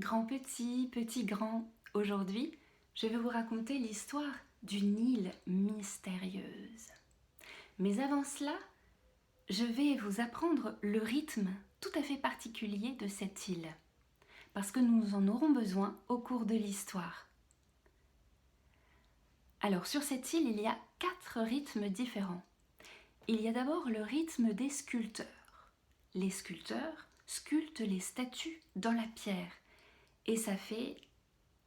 Grand petit, petit grand, aujourd'hui, je vais vous raconter l'histoire d'une île mystérieuse. Mais avant cela, je vais vous apprendre le rythme tout à fait particulier de cette île, parce que nous en aurons besoin au cours de l'histoire. Alors, sur cette île, il y a 4 rythmes différents. Il y a d'abord le rythme des sculpteurs. Les sculpteurs sculptent les statues dans la pierre, et ça fait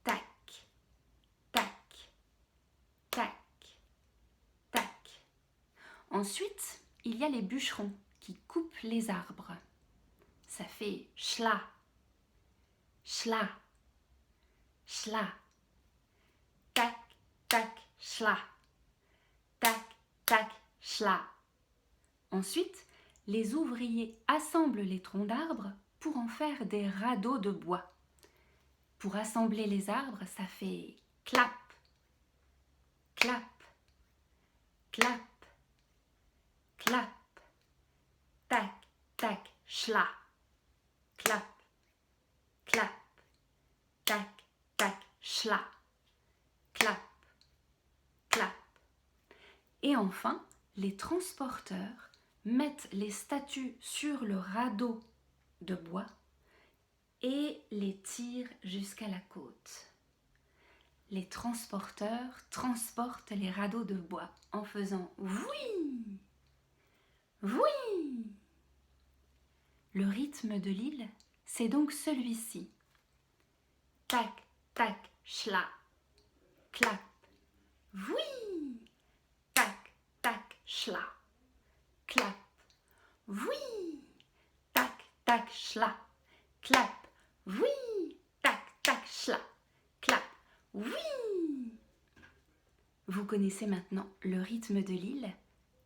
tac, tac, tac, tac. Ensuite, il y a les bûcherons qui coupent les arbres. Ça fait schla, schla, schla, tac, tac, schla, tac, tac, schla. Ensuite, les ouvriers assemblent les troncs d'arbres pour en faire des radeaux de bois. Pour assembler les arbres, ça fait clap, clap, clap, clap, tac, tac, schla, clap, clap, tac, tac, schla, clap, clap. Et enfin, les transporteurs mettent les statues sur le radeau de bois et les tirent jusqu'à la côte. Les transporteurs transportent les radeaux de bois en faisant oui, oui. Le rythme de l'île, c'est donc celui-ci. Tac, tac, schla, clap, oui. Tac, tac, schla, clap, oui. Tac, tac, schla, clap, oui. Tac, tac, schla, clap, oui. Vous connaissez maintenant le rythme de l'île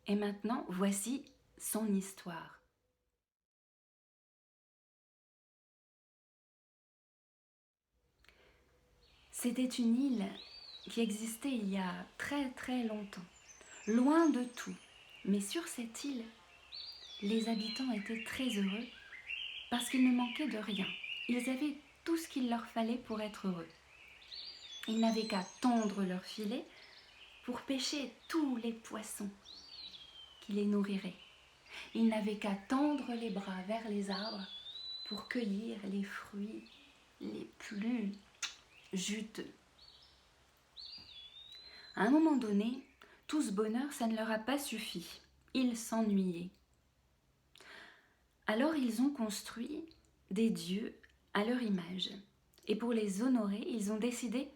et maintenant voici son histoire. C'était une île qui existait il y a très très longtemps, loin de tout. Mais sur cette île, les habitants étaient très heureux parce qu'il ne manquait de rien. Ils avaient tout ce qu'il leur fallait pour être heureux. Ils n'avaient qu'à tendre leur filet pour pêcher tous les poissons qui les nourriraient. Ils n'avaient qu'à tendre les bras vers les arbres pour cueillir les fruits les plus juteux. À un moment donné, tout ce bonheur, ça ne leur a pas suffi. Ils s'ennuyaient. Alors ils ont construit des dieux à leur image. Et pour les honorer, ils ont décidé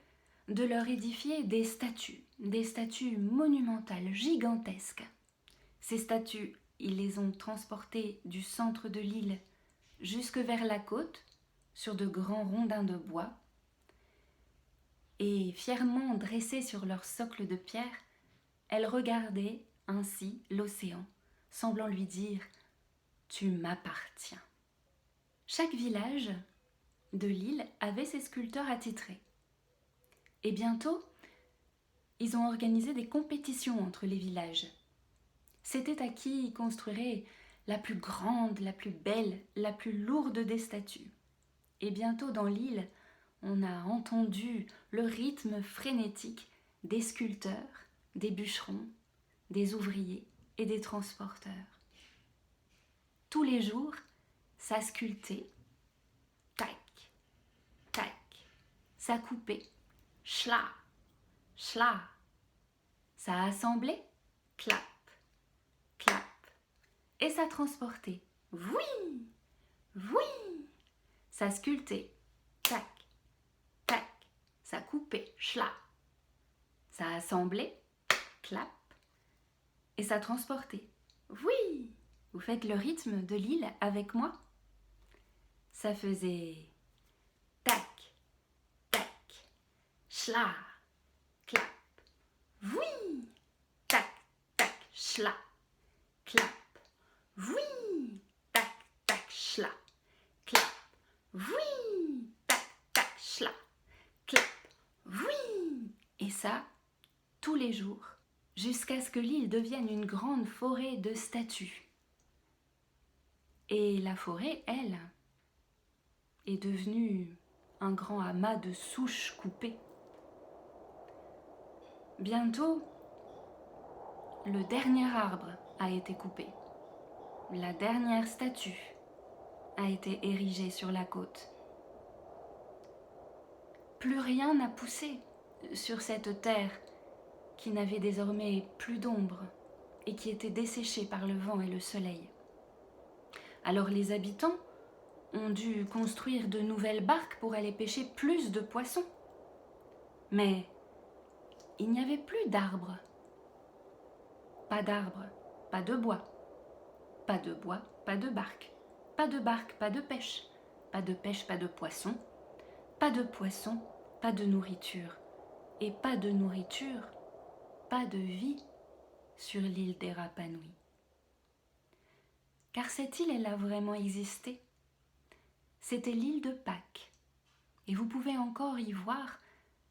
de leur édifier des statues monumentales, gigantesques. Ces statues, ils les ont transportées du centre de l'île jusque vers la côte, sur de grands rondins de bois. Et fièrement dressées sur leur socle de pierre, elles regardaient ainsi l'océan, semblant lui dire « Tu m'appartiens ». Chaque village de l'île avait ses sculpteurs attitrés. Et bientôt, ils ont organisé des compétitions entre les villages. C'était à qui construirait la plus grande, la plus belle, la plus lourde des statues. Et bientôt dans l'île, on a entendu le rythme frénétique des sculpteurs, des bûcherons, des ouvriers et des transporteurs. Tous les jours, ça sculptait, tac, tac, ça coupait, schla, schla, ça assemblait, clap, clap, et ça transportait, oui, oui, ça sculptait, tac, tac, ça coupait, schla, ça assemblait, clap, et ça transportait, oui. Vous faites le rythme de l'île avec moi? Ça faisait tac, tac, schla, clap, oui, tac, tac, schla, clap, oui, tac, tac, schla, clap, oui, tac, tac, schla, clap, oui. Et ça, tous les jours, jusqu'à ce que l'île devienne une grande forêt de statues. Et la forêt, elle, est devenue un grand amas de souches coupées. Bientôt, le dernier arbre a été coupé. La dernière statue a été érigée sur la côte. Plus rien n'a poussé sur cette terre qui n'avait désormais plus d'ombre et qui était desséchée par le vent et le soleil. Alors les habitants ont dû construire de nouvelles barques pour aller pêcher plus de poissons. Mais il n'y avait plus d'arbres. Pas d'arbres, pas de bois. Pas de bois, pas de barque. Pas de barque, pas de pêche. Pas de pêche, pas de poisson. Pas de poisson, pas de nourriture. Et pas de nourriture, pas de vie sur l'île des Rapa Nui. Car cette île, elle a vraiment existé. C'était l'île de Pâques. Et vous pouvez encore y voir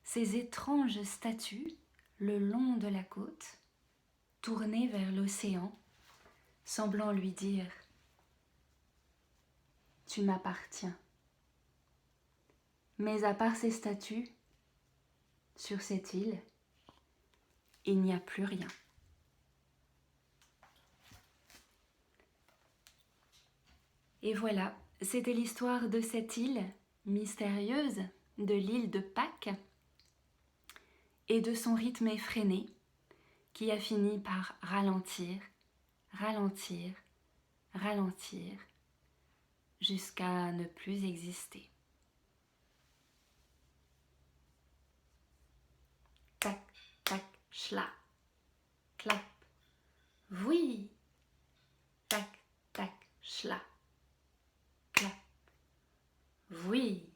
ces étranges statues le long de la côte, tournées vers l'océan, semblant lui dire « Tu m'appartiens ». Mais à part ces statues, sur cette île, il n'y a plus rien. Et voilà, c'était l'histoire de cette île mystérieuse, de l'île de Pâques, et de son rythme effréné, qui a fini par ralentir, ralentir, ralentir, jusqu'à ne plus exister. Tac, tac, schla, clap, oui, tac, tac, schla, clap, oui.